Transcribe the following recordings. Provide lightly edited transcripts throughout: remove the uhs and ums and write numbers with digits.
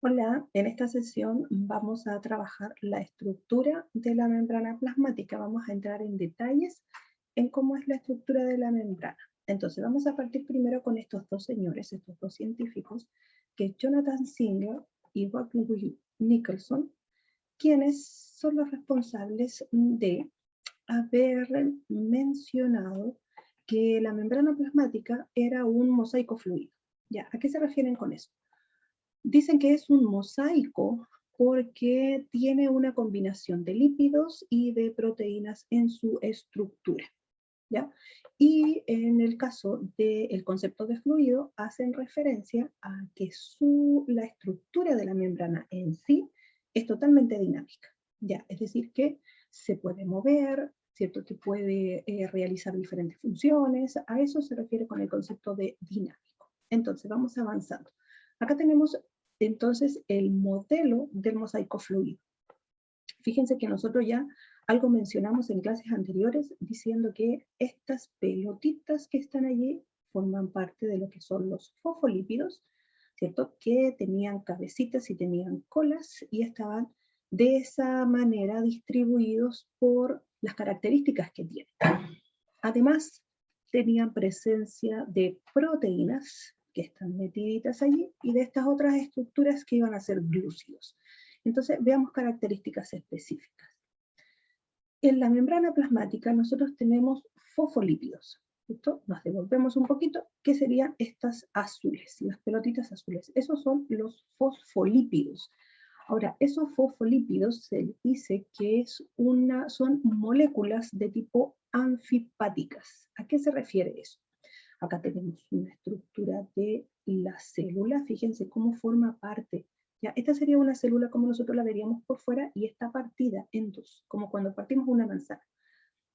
Hola, en esta sesión vamos a trabajar la estructura de la membrana plasmática. Vamos a entrar en detalles en cómo es la estructura de la membrana. Entonces, vamos a partir primero con estos dos señores, estos dos científicos, que es Jonathan Singer y Wackling Nicholson, quienes son los responsables de haber mencionado que la membrana plasmática era un mosaico fluido. ¿Ya? ¿A qué se refieren con eso? Dicen que es un mosaico porque tiene una combinación de lípidos y de proteínas en su estructura, ¿ya? Y en el caso del concepto de fluido, hacen referencia a que la estructura de la membrana en sí es totalmente dinámica, ¿ya? Es decir, que se puede mover, ¿cierto? Que puede realizar diferentes funciones. A eso se refiere con el concepto de dinámico. Entonces, vamos avanzando. Acá tenemos entonces el modelo del mosaico fluido. Fíjense que nosotros ya algo mencionamos en clases anteriores diciendo que estas pelotitas que están allí forman parte de lo que son los fosfolípidos, ¿cierto? Que tenían cabecitas y tenían colas y estaban de esa manera distribuidos por las características que tienen. Además, tenían presencia de proteínas que están metiditas allí y de estas otras estructuras que iban a ser glúcidos. Entonces, veamos características específicas. En la membrana plasmática nosotros tenemos fosfolípidos. ¿Listo? Nos devolvemos un poquito, ¿qué serían estas azules, las pelotitas azules? Esos son los fosfolípidos. Ahora, esos fosfolípidos se les dice que son moléculas de tipo anfipáticas. ¿A qué se refiere eso? Acá tenemos una estructura de la célula. Fíjense cómo forma parte. ¿Ya? Esta sería una célula como nosotros la veríamos por fuera y está partida en dos, como cuando partimos una manzana.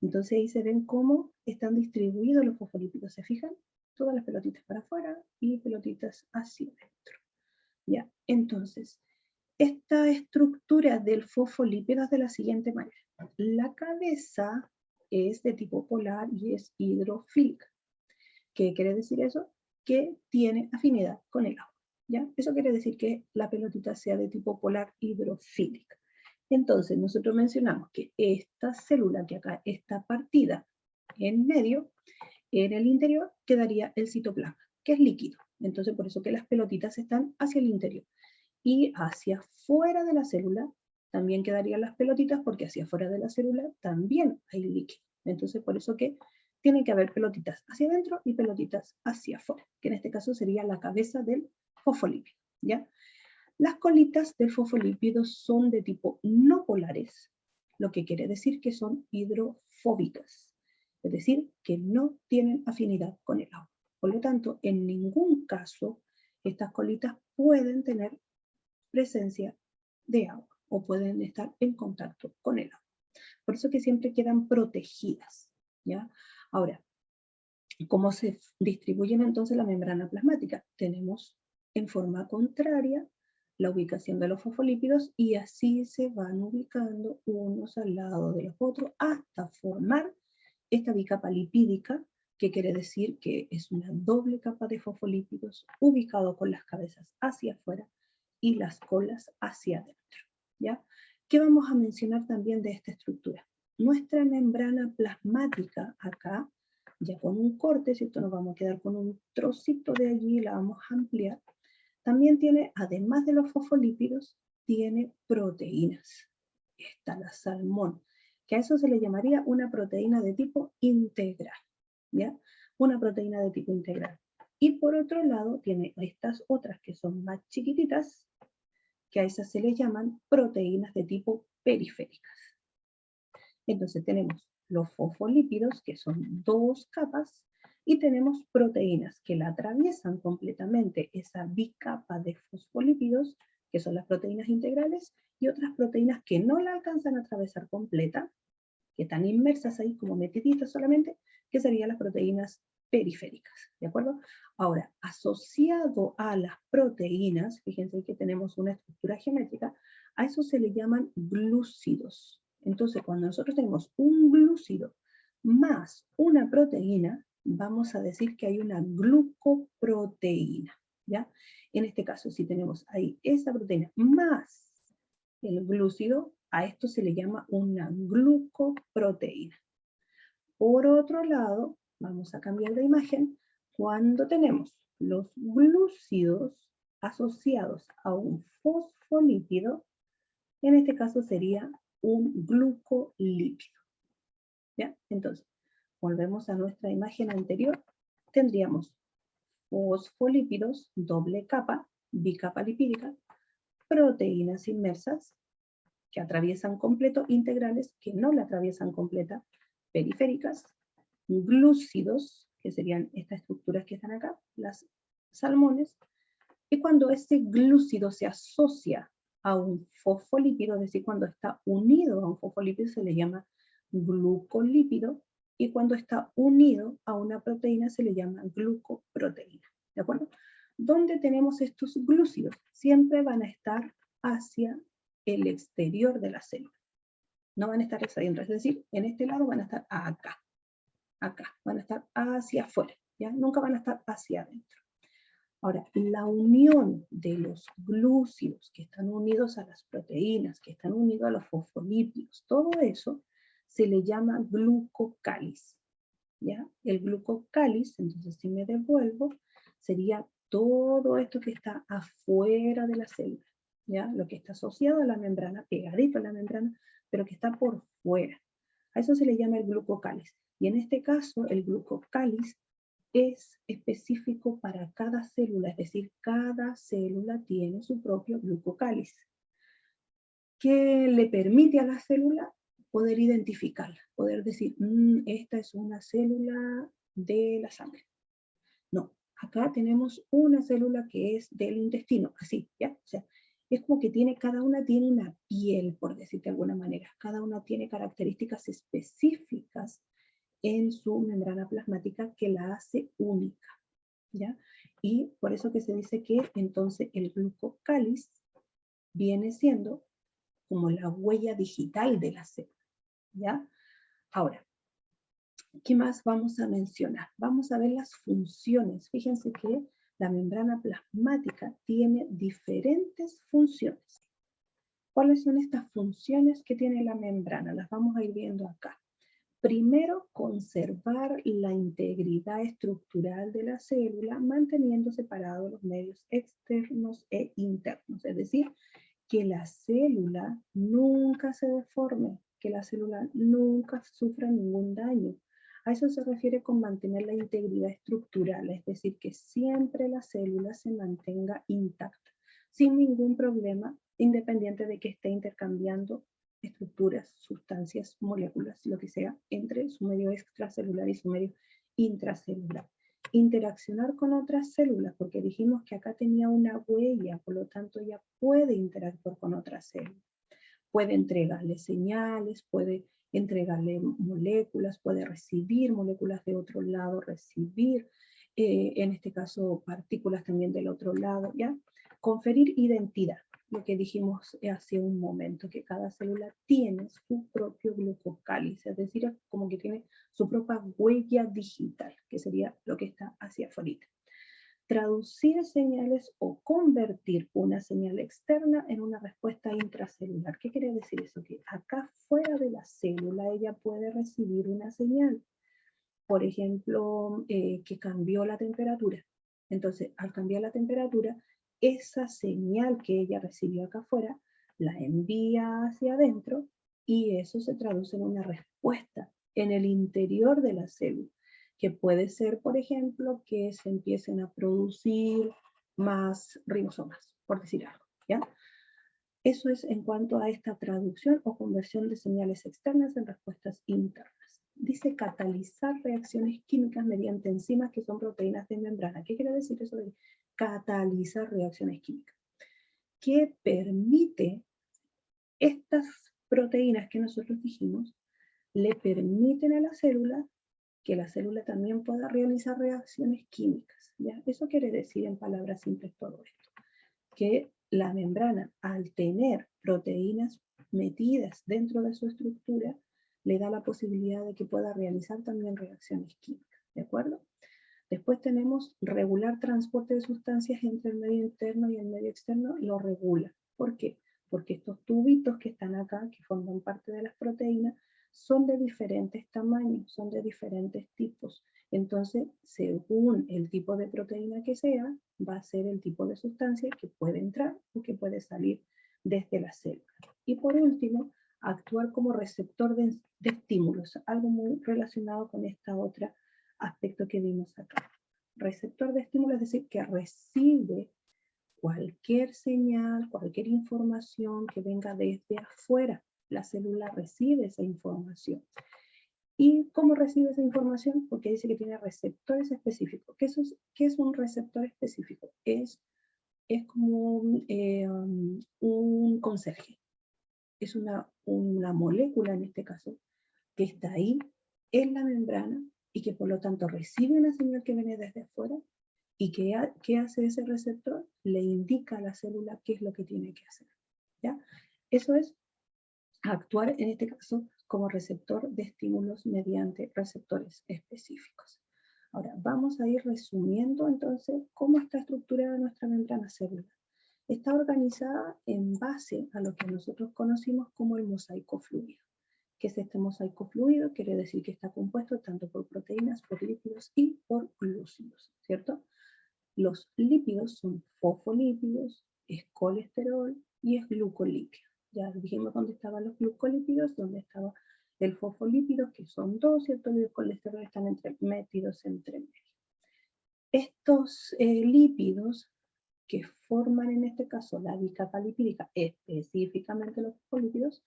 Entonces ahí se ven cómo están distribuidos los fosfolípidos. ¿Se fijan? Todas las pelotitas para afuera y pelotitas hacia adentro. ¿Ya? Entonces, esta estructura del fosfolípido es de la siguiente manera. La cabeza es de tipo polar y es hidrofílica. ¿Qué quiere decir eso? Que tiene afinidad con el agua. ¿Ya? Eso quiere decir que la pelotita sea de tipo polar hidrofílica. Entonces, nosotros mencionamos que esta célula que acá está partida en medio, en el interior quedaría el citoplasma, que es líquido. Entonces, por eso que las pelotitas están hacia el interior. Y hacia afuera de la célula también quedarían las pelotitas, porque hacia afuera de la célula también hay líquido. Entonces, por eso que tiene que haber pelotitas hacia adentro y pelotitas hacia afuera, que en este caso sería la cabeza del fosfolípido, ¿ya? Las colitas del fosfolípido son de tipo no polares, lo que quiere decir que son hidrofóbicas, es decir, que no tienen afinidad con el agua. Por lo tanto, en ningún caso estas colitas pueden tener presencia de agua o pueden estar en contacto con el agua. Por eso que siempre quedan protegidas, ¿ya? Ahora, ¿cómo se distribuyen entonces la membrana plasmática? Tenemos en forma contraria la ubicación de los fosfolípidos y así se van ubicando unos al lado de los otros hasta formar esta bicapa lipídica, que quiere decir que es una doble capa de fosfolípidos ubicado con las cabezas hacia afuera y las colas hacia adentro, ¿ya? ¿Qué vamos a mencionar también de esta estructura? Nuestra membrana plasmática acá, ya con un corte, ¿cierto? Nos vamos a quedar con un trocito de allí, la vamos a ampliar. También tiene, además de los fosfolípidos, tiene proteínas. Está la salmón, que a eso se le llamaría una proteína de tipo integral, ¿ya? Una proteína de tipo integral. Y por otro lado, tiene estas otras que son más chiquititas, que a esas se les llaman proteínas de tipo periféricas. Entonces tenemos los fosfolípidos, que son dos capas, y tenemos proteínas que la atraviesan completamente esa bicapa de fosfolípidos, que son las proteínas integrales, y otras proteínas que no la alcanzan a atravesar completa, que están inmersas ahí como metiditas solamente, que serían las proteínas periféricas, ¿de acuerdo? Ahora, asociado a las proteínas, fíjense que tenemos una estructura geométrica, a eso se le llaman glúcidos. Entonces, cuando nosotros tenemos un glúcido más una proteína, vamos a decir que hay una glucoproteína, ¿ya? En este caso, si tenemos ahí esa proteína más el glúcido, a esto se le llama una glucoproteína. Por otro lado, vamos a cambiar de imagen, cuando tenemos los glúcidos asociados a un fosfolípido, en este caso sería un glucolípido. ¿Ya? Entonces, volvemos a nuestra imagen anterior, tendríamos fosfolípidos, doble capa, bicapa lipídica, proteínas inmersas, que atraviesan completo, integrales, que no la atraviesan completa, periféricas, glúcidos, que serían estas estructuras que están acá, las salmones, y cuando ese glúcido se asocia a un fosfolípido, es decir, cuando está unido a un fosfolípido se le llama glucolípido, y cuando está unido a una proteína se le llama glucoproteína. ¿De acuerdo? ¿Dónde tenemos estos glúcidos? Siempre van a estar hacia el exterior de la célula. No van a estar hacia adentro, es decir, en este lado van a estar acá. Acá, van a estar hacia afuera, ¿ya? Nunca van a estar hacia adentro. Ahora, la unión de los glúcidos que están unidos a las proteínas, que están unidos a los fosfolípidos, todo eso se le llama glucocáliz, ¿ya? El glucocáliz, entonces si me devuelvo, sería todo esto que está afuera de la célula, ¿ya? Lo que está asociado a la membrana, pegadito a la membrana, pero que está por fuera. A eso se le llama el glucocáliz. Y en este caso, el glucocáliz es específico para cada célula, es decir, cada célula tiene su propio glucocáliz, que le permite a la célula poder identificarla, poder decir, esta es una célula de la sangre. No, acá tenemos una célula que es del intestino, así, ¿ya? O sea, es como que cada una tiene una piel, por decirte de alguna manera. Cada una tiene características específicas en su membrana plasmática que la hace única, ¿ya? Y por eso que se dice que entonces el glucocáliz viene siendo como la huella digital de la célula, ¿ya? Ahora, ¿qué más vamos a mencionar? Vamos a ver las funciones. Fíjense que la membrana plasmática tiene diferentes funciones. ¿Cuáles son estas funciones que tiene la membrana? Las vamos a ir viendo acá. Primero, conservar la integridad estructural de la célula, manteniendo separados los medios externos e internos. Es decir, que la célula nunca se deforme, que la célula nunca sufra ningún daño. A eso se refiere con mantener la integridad estructural, es decir, que siempre la célula se mantenga intacta, sin ningún problema, independiente de que esté intercambiando estructuras, sustancias, moléculas, lo que sea, entre su medio extracelular y su medio intracelular. Interaccionar con otras células, porque dijimos que acá tenía una huella, por lo tanto ella puede interactuar con otras células. Puede entregarle señales, puede entregarle moléculas, puede recibir moléculas de otro lado, recibir, en este caso, partículas también del otro lado, ¿ya? Conferir identidad, lo que dijimos hace un momento, que cada célula tiene su propio glucocáliz, es decir, como que tiene su propia huella digital, que sería lo que está hacia afuera. Traducir señales o convertir una señal externa en una respuesta intracelular. ¿Qué quiere decir eso? Que acá fuera de la célula ella puede recibir una señal. Por ejemplo, que cambió la temperatura. Entonces, al cambiar la temperatura, esa señal que ella recibió acá afuera, la envía hacia adentro y eso se traduce en una respuesta en el interior de la célula, que puede ser, por ejemplo, que se empiecen a producir más ribosomas, por decir algo, ¿ya? Eso es en cuanto a esta traducción o conversión de señales externas en respuestas internas. Dice catalizar reacciones químicas mediante enzimas que son proteínas de membrana. ¿Qué quiere decir eso de catalizar reacciones químicas? Que permite estas proteínas que nosotros dijimos, le permiten a que la célula también pueda realizar reacciones químicas, ¿ya? Eso quiere decir en palabras simples todo esto, que la membrana, al tener proteínas metidas dentro de su estructura, le da la posibilidad de que pueda realizar también reacciones químicas, ¿de acuerdo? Después tenemos regular transporte de sustancias entre el medio interno y el medio externo, lo regula. ¿Por qué? Porque estos tubitos que están acá, que forman parte de las proteínas, son de diferentes tamaños, son de diferentes tipos. Entonces, según el tipo de proteína que sea, va a ser el tipo de sustancia que puede entrar o que puede salir desde la célula. Y por último, actuar como receptor de estímulos, algo muy relacionado con esta otra aspecto que vimos acá. Receptor de estímulos, es decir, que recibe cualquier señal, cualquier información que venga desde afuera. La célula recibe esa información. ¿Y cómo recibe esa información? Porque dice que tiene receptores específicos. ¿Qué es un receptor específico? Es como un conserje. Es una molécula, en este caso, que está ahí en la membrana y que por lo tanto recibe una señal que viene desde afuera. ¿Y qué hace ese receptor? Le indica a la célula qué es lo que tiene que hacer. ¿Ya? Eso es actuar, en este caso, como receptor de estímulos mediante receptores específicos. Ahora, vamos a ir resumiendo entonces cómo está estructurada nuestra membrana celular. Está organizada en base a lo que nosotros conocimos como el mosaico fluido. ¿Qué es este mosaico fluido? Quiere decir que está compuesto tanto por proteínas, por lípidos y por glúcidos, ¿cierto? Los lípidos son fosfolípidos, es colesterol y es glucolípido. Ya dijimos dónde estaban los glucolípidos, dónde estaba el fosfolípido, que son dos, ¿cierto? Y el colesterol están metidos entre medio. Estos lípidos que forman en este caso la bicapa lipídica, específicamente los fosfolípidos,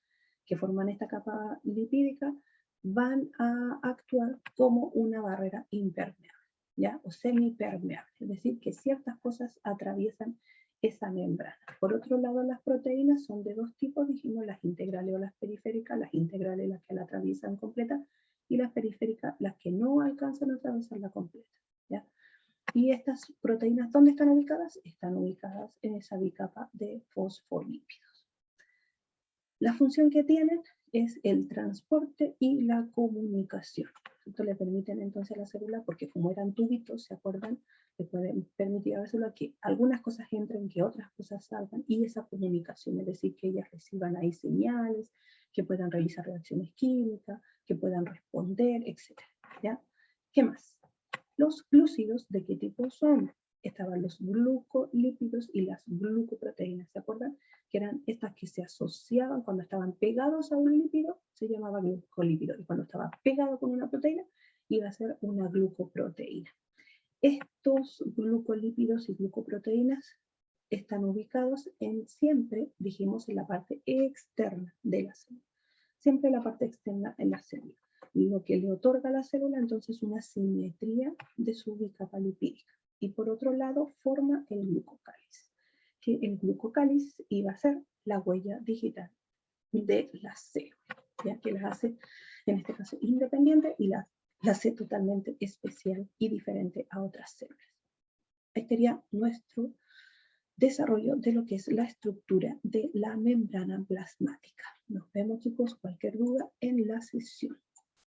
que forman esta capa lipídica, van a actuar como una barrera impermeable, ¿ya? O semipermeable, es decir, que ciertas cosas atraviesan esa membrana. Por otro lado, las proteínas son de dos tipos, dijimos, las integrales o las periféricas, las integrales las que la atraviesan completa y las periféricas las que no alcanzan a atravesarla completa, ¿ya? Y estas proteínas, ¿dónde están ubicadas? Están ubicadas en esa bicapa de fosfolípidos. La función que tienen es el transporte y la comunicación. Esto le permiten entonces a la célula, porque como eran tubitos, ¿se acuerdan? Le pueden permitir a la célula que algunas cosas entren, que otras cosas salgan, y esa comunicación, es decir, que ellas reciban ahí señales, que puedan realizar reacciones químicas, que puedan responder, etc. ¿Ya? ¿Qué más? Los glúcidos, ¿de qué tipo son? Estaban los glucolípidos y las glucoproteínas, ¿se acuerdan? Que eran estas que se asociaban cuando estaban pegados a un lípido, se llamaba glucolípido, y cuando estaba pegado con una proteína, iba a ser una glucoproteína. Estos glucolípidos y glucoproteínas están ubicados siempre, dijimos, en la parte externa de la célula. Siempre la parte externa en la célula. Lo que le otorga a la célula entonces una simetría de su bicapa lipídica. Y por otro lado forma el glucocáliz, que el glucocáliz iba a ser la huella digital de la célula, ya que la hace en este caso independiente y la hace totalmente especial y diferente a otras células. Este sería nuestro desarrollo de lo que es la estructura de la membrana plasmática. Nos vemos, chicos, cualquier duda en la sesión.